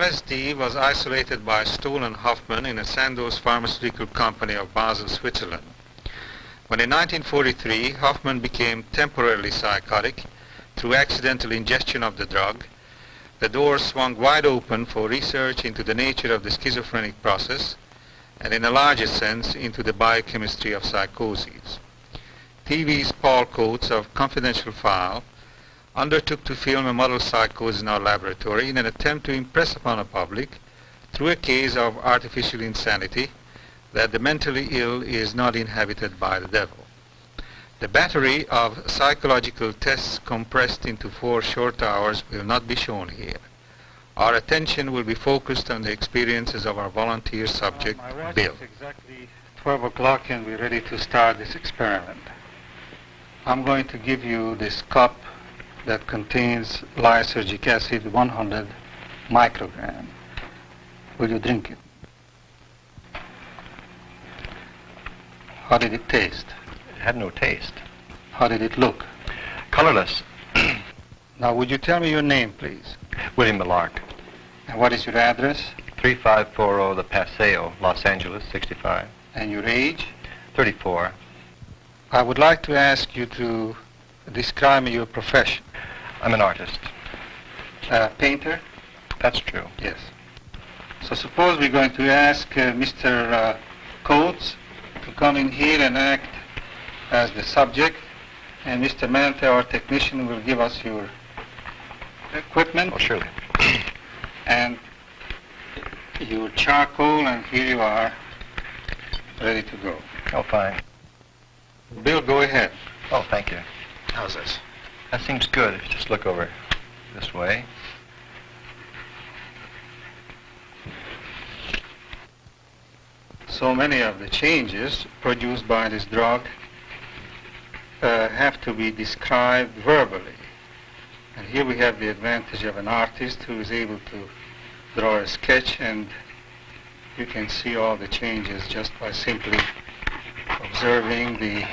LSD was isolated by Stoll and Hoffman in a Sandoz pharmaceutical company of Basel, Switzerland. When in 1943 Hoffman became temporarily psychotic through accidental ingestion of the drug, the door swung wide open for research into the nature of the schizophrenic process and, in a larger sense, into the biochemistry of psychoses. TV's Paul Coates of Confidential File undertook to film a model psychosis in our laboratory in an attempt to impress upon the public, through a case of artificial insanity, that the mentally ill is not inhabited by the devil. The battery of psychological tests compressed into 4 short hours will not be shown here. Our attention will be focused on the experiences of our volunteer subject, Bill. It's exactly 12 o'clock and we're ready to start this experiment. I'm going to give you this cup that contains lysergic acid, 100 microgram. Will you drink it? How did it taste? It had no taste. How did it look? Colorless. Now, would you tell me your name, please? William Millark. And what is your address? 3540 The Paseo, Los Angeles, 65. And your age? 34. I would like to ask you to describe me your profession. I'm an artist. Painter? That's true. Yes. So suppose we're going to ask Mr. Coates to come in here and act as the subject, and Mr. Mante, our technician, will give us your equipment. Oh, surely. And your charcoal, and here you are, ready to go. Oh, fine. Bill, go ahead. Oh, thank you. How's this? That seems good. If you just look over this way. So many of the changes produced by this drug have to be described verbally. And here we have the advantage of an artist who is able to draw a sketch, and you can see all the changes just by simply observing the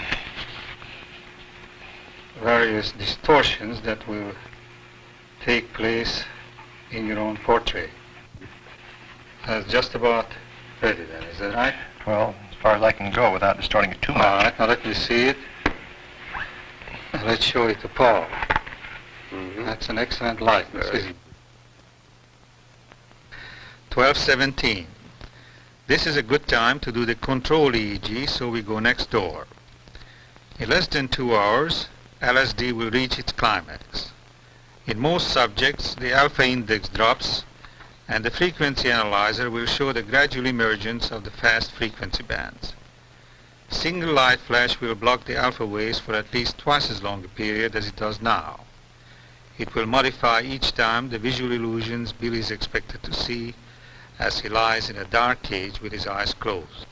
various distortions that will take place in your own portrait. That's just about ready then, is that right? Well, as far as I can go without distorting it too much. All right, now let me see it. Let's show it to Paul. That's an excellent likeness, isn't it? 12:17. This is a good time to do the control EEG, so we go next door. In less than 2 hours, LSD will reach its climax. In most subjects, the alpha index drops, and the frequency analyzer will show the gradual emergence of the fast frequency bands. Single light flash will block the alpha waves for at least twice as long a period as it does now. It will modify each time the visual illusions Bill is expected to see as he lies in a dark cage with his eyes closed.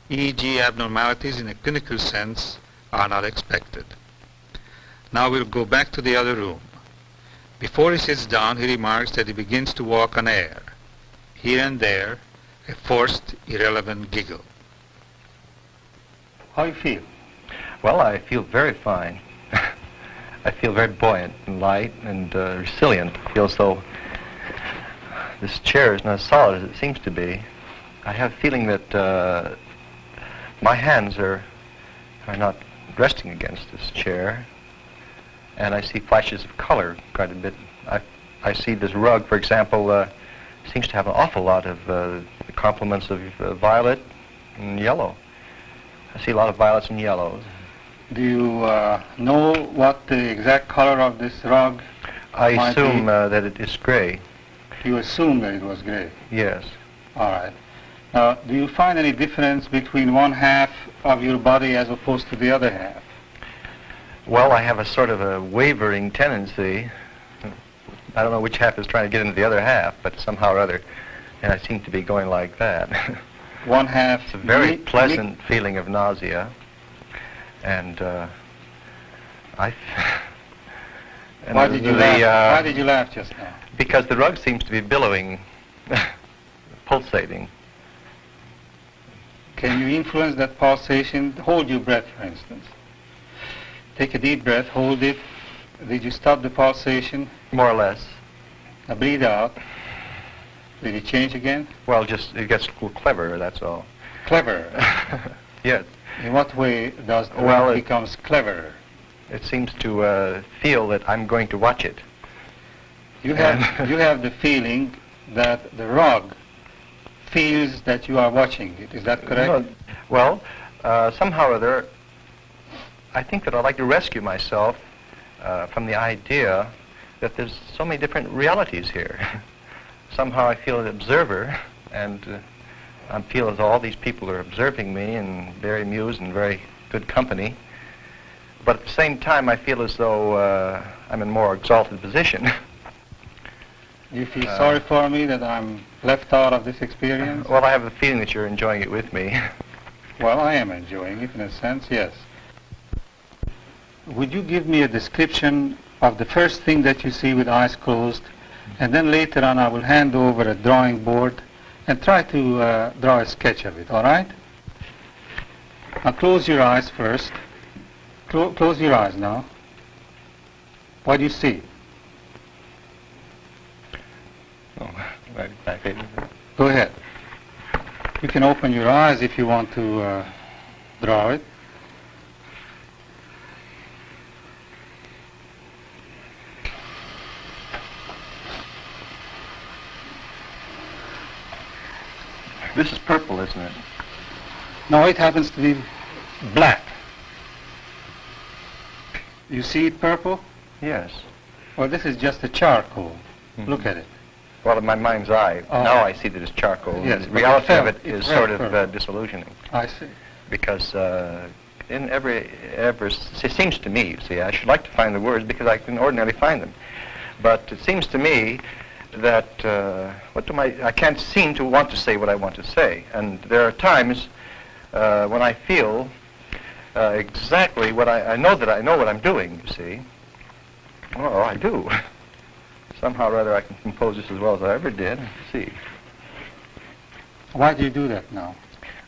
EEG abnormalities in a clinical sense are not expected. Now we'll go back to the other room. Before he sits down, he remarks that he begins to walk on air. Here and there, a forced, irrelevant giggle. How you feel? Well, I feel very fine. I feel very buoyant and light and resilient. I feel as though this chair is not as solid as it seems to be. I have a feeling that my hands are not resting against this chair, and I see flashes of color quite a bit. I see this rug, for example, seems to have an awful lot of the complements of violet and yellow. I see a lot of violets and yellows. Do you know what the exact color of this rug I might assume be? that it is gray. You assume that it was gray. Yes. All right. Now, do you find any difference between one half of your body as opposed to the other half? Well, I have a sort of a wavering tendency. I don't know which half is trying to get into the other half, but somehow or other, and I seem to be going like that. One half. It's a very pleasant feeling of nausea, and Why did you laugh? Why did you laugh just now? Because the rug seems to be billowing, pulsating. Can you influence that pulsation? Hold your breath, for instance. Take a deep breath, hold it. Did you stop the pulsation? More or less. Now breathe out. Did it change again? Well, just it gets a little cleverer, that's all. Clever. Yes. In what way does the Well, rug becomes cleverer? It seems to feel that I'm going to watch it. You have the feeling that the rug feels that you are watching it. Is that correct? No, well, somehow or other, I think that I'd like to rescue myself from the idea that there's so many different realities here. Somehow I feel an observer, and I feel as though all these people are observing me and very amused and very good company. But at the same time, I feel as though I'm in a more exalted position. Do you feel sorry for me that I'm left out of this experience? Well, I have the feeling that you're enjoying it with me. Well, I am enjoying it in a sense, yes. Would you give me a description of the first thing that you see with eyes closed, and then later on I will hand over a drawing board and try to draw a sketch of it, all right? Now close your eyes first. Close your eyes now. What do you see? Oh, my favorite. Go ahead. You can open your eyes if you want to draw it. This is purple, isn't it? No, it happens to be black. You see it purple? Yes. Well, this is just a charcoal. Mm-hmm. Look at it. Well, in my mind's eye, Oh. now I see that it's charcoal. Yes, The but reality of it it is felt sort of purple. disillusioning. I see. Because in it seems to me, you see, I should like to find the words because I can ordinarily find them. But it seems to me that I can't seem to want to say what I want to say. And there are times when I feel exactly what I know that I know what I'm doing, you see. Oh, I do. Somehow or other I can compose this as well as I ever did. Let's see. Why do you do that now?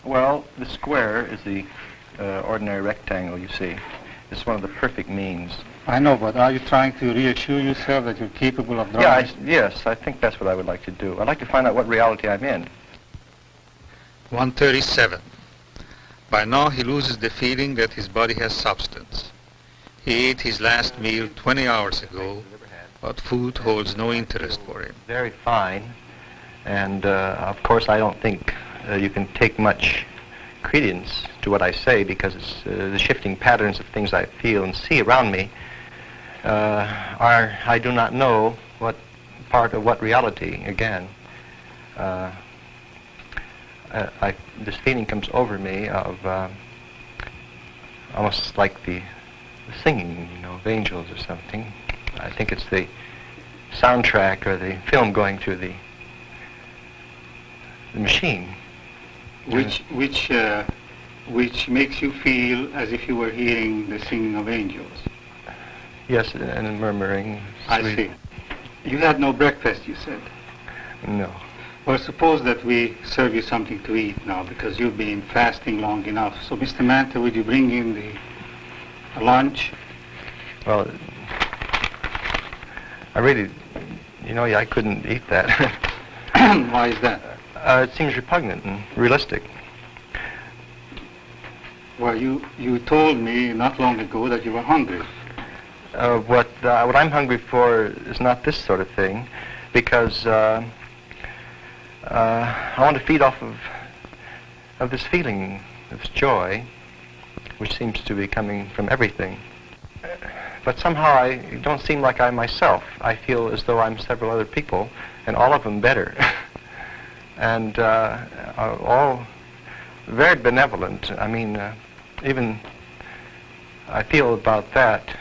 Well, the square is the ordinary rectangle, you see. It's one of the perfect means. I know, but are you trying to reassure yourself that you're capable of drawing? Yes, I think that's what I would like to do. I'd like to find out what reality I'm in. 137. By now he loses the feeling that his body has substance. He ate his last meal 20 hours ago, but food holds no interest for him. Very fine. And of course I don't think you can take much credence to what I say because it's the shifting patterns of things I feel and see around me I do not know what part of what reality, again. This feeling comes over me of almost like the singing, of angels or something. I think it's the soundtrack or the film going through the machine. Which makes you feel as if you were hearing the singing of angels. Yes, and murmuring. I see. You had no breakfast, you said. No. Well, suppose that we serve you something to eat now because you've been fasting long enough. So, Mr. Manta, would you bring in the lunch? Well, I really, I couldn't eat that. Why is that? It seems repugnant and realistic. Well, you told me not long ago that you were hungry. What I'm hungry for is not this sort of thing, because I want to feed off of this feeling, this joy, which seems to be coming from everything. But somehow I don't seem like I myself. I feel as though I'm several other people, and all of them better, and all very benevolent. I mean, even I feel about that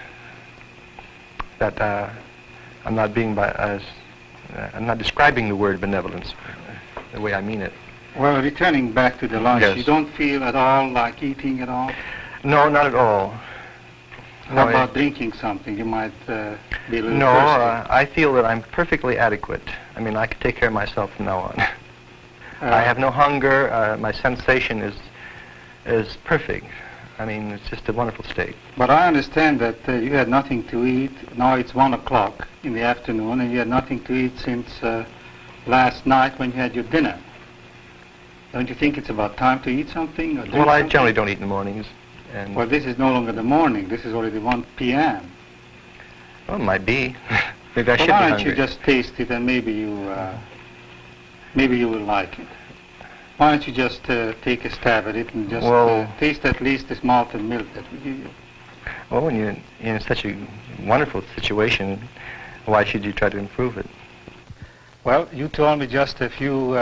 I'm not I'm not describing the word benevolence the way I mean it. Well, returning back to the lunch, Yes. You don't feel at all like eating at all? No, not at all. How No, about drinking something? You might be a little No, thirsty. I feel that I'm perfectly adequate. I mean, I can take care of myself from now on. I have no hunger. My sensation is is perfect. I mean, it's just a wonderful state. But I understand that you had nothing to eat. Now it's 1 o'clock in the afternoon, and you had nothing to eat since last night when you had your dinner. Don't you think it's about time to eat something? Or drink Well, I something? generally don't eat in the mornings. And Well, this is no longer the morning. This is already 1 p.m. well, it might be. Maybe I Well, should be why don't hungry. you just taste it, and maybe you will like it. Why don't you just take a stab at it and just Well- taste at least this malted milk that we give you? Well, when you're in such a wonderful situation, why should you try to improve it? Well, you told me just a few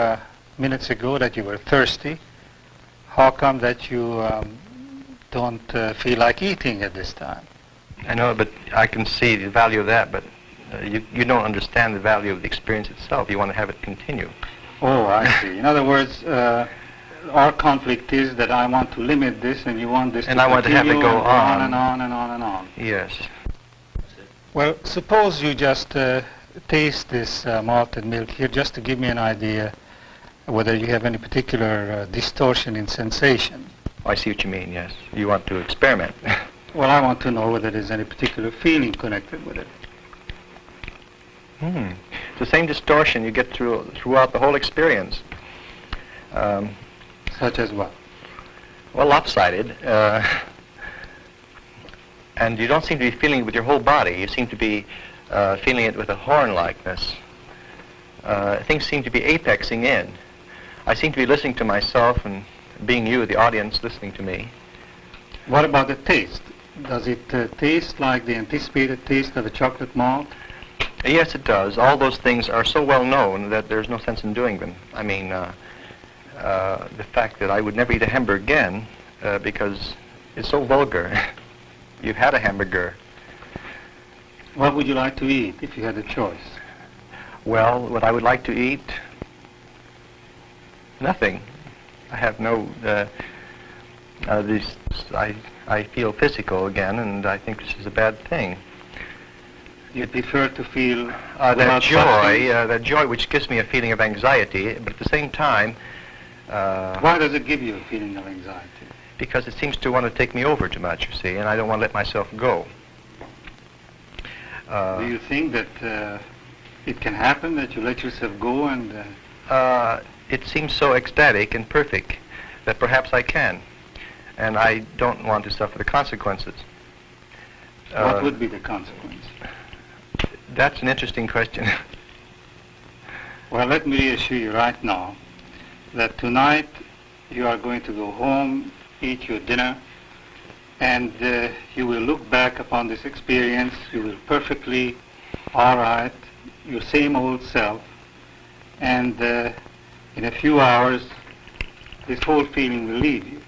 minutes ago that you were thirsty. How come that you don't feel like eating at this time? I know, but I can see the value of that, but you don't understand the value of the experience itself. You want to have it continue. Oh, I see. In other words, our conflict is that I want to limit this and you want this And to I want to have it continue go and on. and on and on and on. Yes. Well, suppose you just taste this malted milk here just to give me an idea whether you have any particular distortion in sensation. I see what you mean, yes. You want to experiment. Well, I want to know whether there's any particular feeling connected with it. It's the same distortion you get throughout the whole experience. Such as what? Well, lopsided. And you don't seem to be feeling it with your whole body. You seem to be feeling it with a horn-likeness. Things seem to be apexing in. I seem to be listening to myself and being you, the audience, listening to me. What about the taste? Does it taste like the anticipated taste of a chocolate malt? Yes, it does. All those things are so well known that there's no sense in doing them. I mean, the fact that I would never eat a hamburger again because it's so vulgar. You've had a hamburger. What would you like to eat if you had a choice? Well, what I would like to eat? Nothing. I have no... I feel physical again, and I think this is a bad thing. You prefer to feel That without joy, substance? that joy which gives me a feeling of anxiety, but at the same time, Why does it give you a feeling of anxiety? because it seems to want to take me over too much, you see, and I don't want to let myself go. Do you think that it can happen that you let yourself go and... It seems so ecstatic and perfect that perhaps I can, and I don't want to suffer the consequences. what would be the consequence? That's an interesting question. Well, let me reassure you right now that tonight you are going to go home, eat your dinner, and you will look back upon this experience. You will perfectly, all right, your same old self, and in a few hours, this whole feeling will leave you,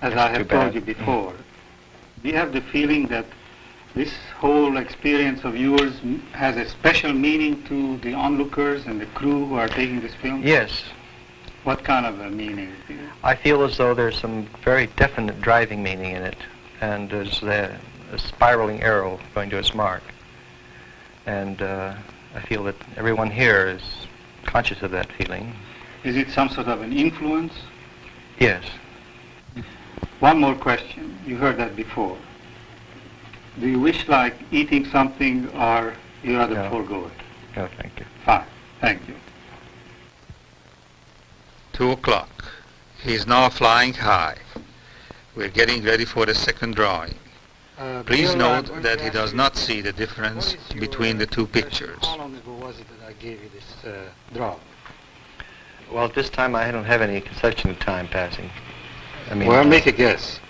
as I have Too bad. told you before. Do you have the feeling that this whole experience of yours has a special meaning to the onlookers and the crew who are taking this film? Yes, What kind of a meaning? I feel as though there's some very definite driving meaning in it, and there's a spiraling arrow going to its mark. And I feel that everyone here is conscious of that feeling. Is it some sort of an influence? Yes. One more question. You heard that before. Do you wish like eating something or you rather No. forego it? No, thank you. Fine. Thank you. 2 o'clock. He's now flying high. We're getting ready for the second drawing. Please note that he does not see the difference between the two pictures. How long ago was it that I gave you this draw? Well, at this time I don't have any conception of time passing. I mean, Well, make a guess.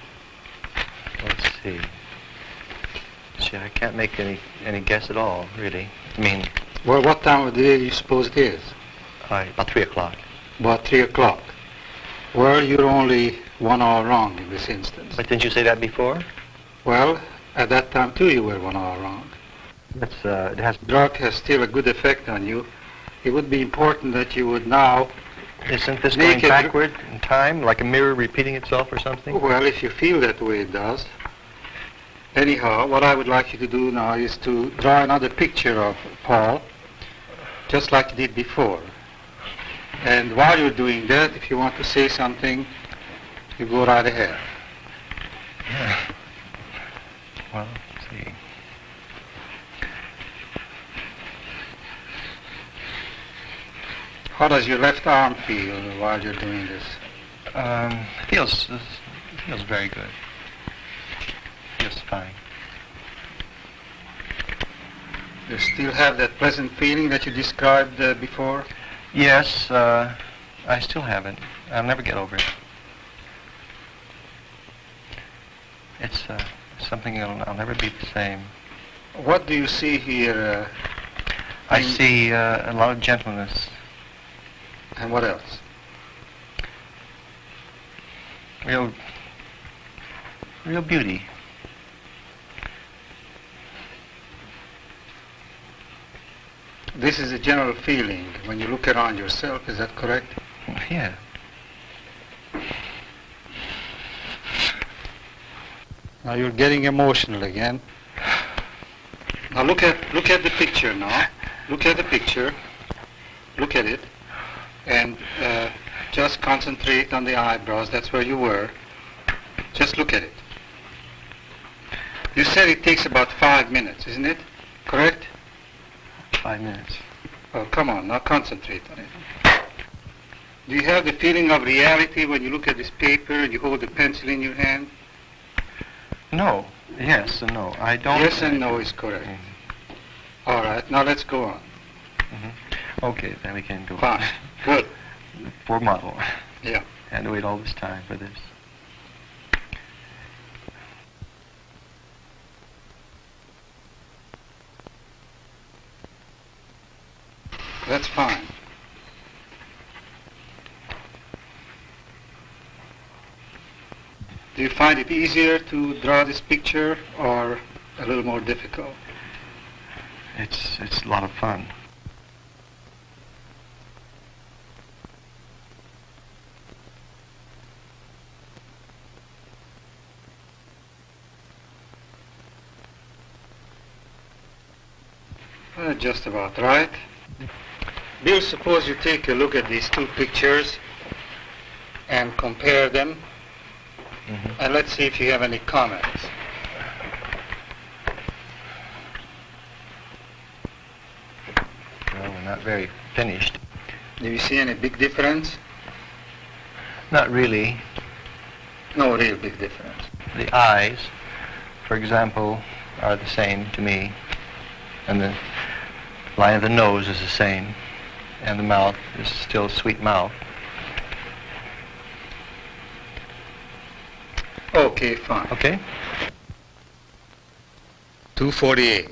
let's see. See, I can't make any guess at all, really. I mean, Well, what time of the day do you suppose it is? about 3 o'clock. About 3 o'clock. Well, you're only 1 hour wrong in this instance. But didn't you say that before? Well, at that time too you were 1 hour wrong. That's, it has... Drug has still a good effect on you. It would be important that you would now, Isn't this Make going it- backward in time, like a mirror repeating itself or something? well, if you feel that way it does. Anyhow, what I would like you to do now is to draw another picture of Paul, just like you did before. And while you're doing that, if you want to say something, You go right ahead. Yeah. Well, let's see. How does your left arm feel while you're doing this? Feels very good. Feels fine. You still have that pleasant feeling that you described before? Yes, I still have it. I'll never get over it. It's something I'll never be the same. What do you see here? I see a lot of gentleness. And what else? Real beauty. This is a general feeling when you look around yourself, is that correct? Yeah. Now you're getting emotional again. Now look at the picture now. Look at the picture. Look at it. And just concentrate on the eyebrows. That's where you were. Just look at it. You said it takes about 5 minutes, isn't it? Correct? 5 minutes. Oh, come on. Now concentrate on it. Do you have the feeling of reality when you look at this paper and you hold the pencil in your hand? No. Yes and no. I don't. Yes and no is correct. All right. Now let's go on. Okay, then we can go. Fine. Good. Poor model. Yeah. Had to wait all this time for this. That's fine. Do you find it easier to draw this picture or a little more difficult? It's a lot of fun. Just about right. Bill, suppose you take a look at these two pictures and compare them, and let's see if you have any comments. Well, we're not very finished. Do you see any big difference? Not really. No real big difference. The eyes, for example, are the same to me, and the line of the nose is the same, and the mouth is still a sweet mouth. Okay, fine. Okay? 248.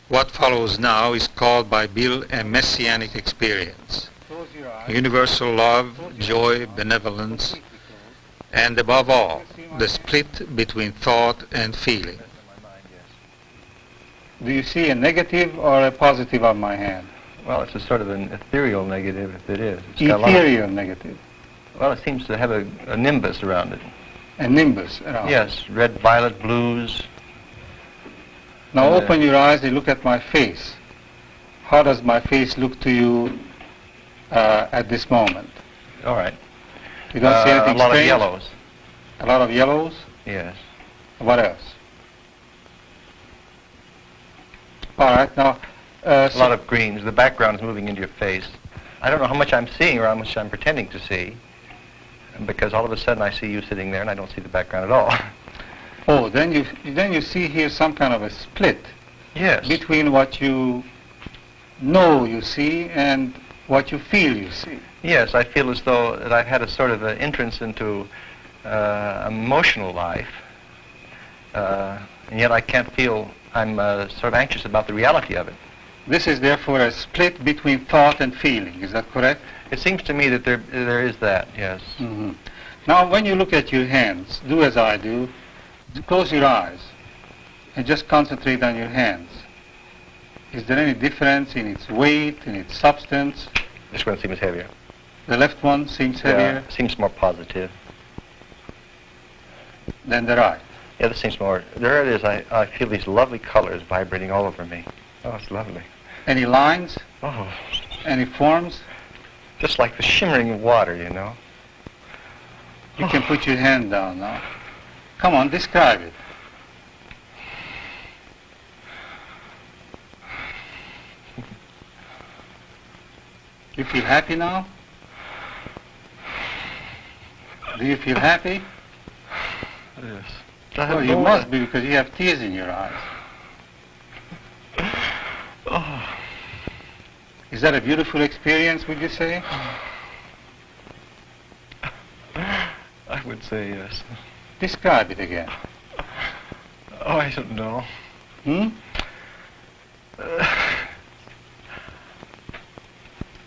What follows now is called by Bill a messianic experience. Close your eyes. Universal love, joy, benevolence, and above all, the split between thought and feeling. Do you see a negative or a positive on my hand? Well, it's a sort of an ethereal negative, if it is. It's got a lot of- Ethereal negative. well, it seems to have a nimbus around it. A nimbus around. Yes, red, violet, blues. Now And, open your eyes and look at my face. How does my face look to you at this moment? All right. You don't see anything a lot strange? of yellows. A lot of yellows? Yes. What else? All right, now... A lot of greens. The background is moving into your face. I don't know how much I'm seeing or how much I'm pretending to see, because all of a sudden I see you sitting there and I don't see the background at all. Oh, then you see here some kind of a split Yes. between what you know you see and what you feel you see. Yes, I feel as though that I've had a sort of an entrance into emotional life, and yet I can't feel, I'm sort of anxious about the reality of it. This is therefore a split between thought and feeling, is that correct? It seems to me that there is that, yes. Mm-hmm. Now when you look at your hands, do as I do, close your eyes and just concentrate on your hands. Is there any difference in its weight, in its substance? This one seems heavier. The left one seems heavier Seems more positive. than the right. Yeah, this seems more, there it is, I feel these lovely colors vibrating all over me. Oh, it's lovely. Any lines? Oh, Any forms? just like the shimmering of water, you know. You can put your hand down now. Come on, describe it. You feel happy now? Do you feel happy? Yes. Well, you must be, because you have tears in your eyes. Oh. Is that a beautiful experience, would you say? I would say yes. Describe it again. Oh, I don't know.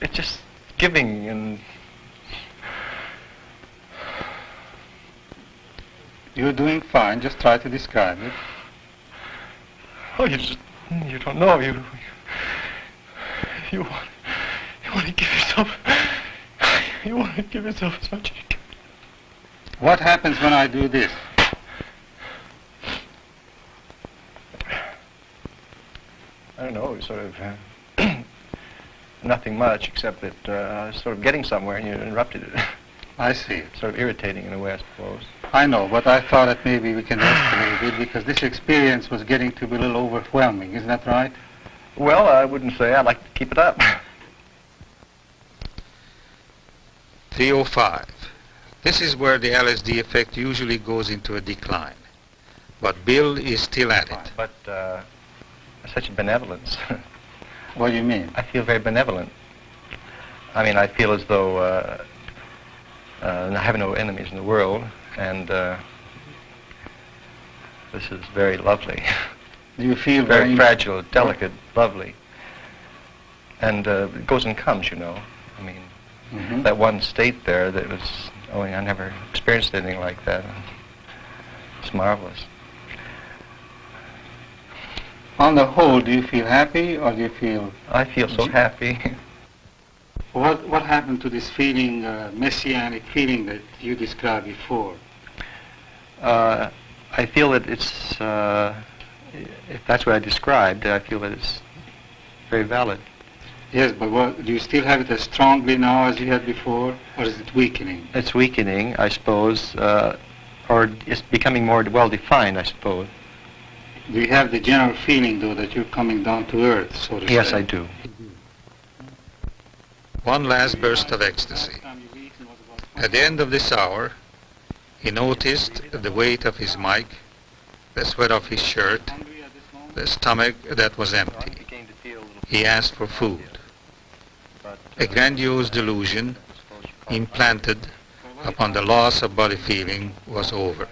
It's just giving and... You're doing fine. Just try to describe it. Oh, you don't know. You want to give yourself... You want to give yourself as much as you can. What happens when I do this? I don't know, sort of nothing much, except that I was sort of getting somewhere and you interrupted it. I see. Sort of irritating in a way, I suppose. I know, but I thought that maybe we can rest a little bit, because this experience was getting to be a little overwhelming. Isn't that right? Well, I wouldn't say. I'd like to keep it up. 3:05. This is where the LSD effect usually goes into a decline. But Bill is still at it. But such a benevolence. What do you mean? I feel very benevolent. I mean, I feel as though I have no enemies in the world, and this is very lovely. Do you feel very fragile, delicate, lovely. And it goes and comes, you know. I mean, that one state there that was, I never experienced anything like that. It's marvelous. On the whole, do you feel happy, or do you feel... I feel so happy. What happened to this feeling, messianic feeling that you described before? I feel that it's, if that's what I described, I feel that it's very valid. Yes, but do you still have it as strongly now as you had before, or is it weakening? It's weakening, I suppose, or it's becoming more well-defined, I suppose. Do you have the general feeling, though, that you're coming down to earth, so to say? Yes, I do. One last burst of ecstasy. At the end of this hour, he noticed the weight of his mic, the sweat of his shirt, the stomach that was empty. He asked for food. A grandiose delusion implanted upon the loss of body feeling was over.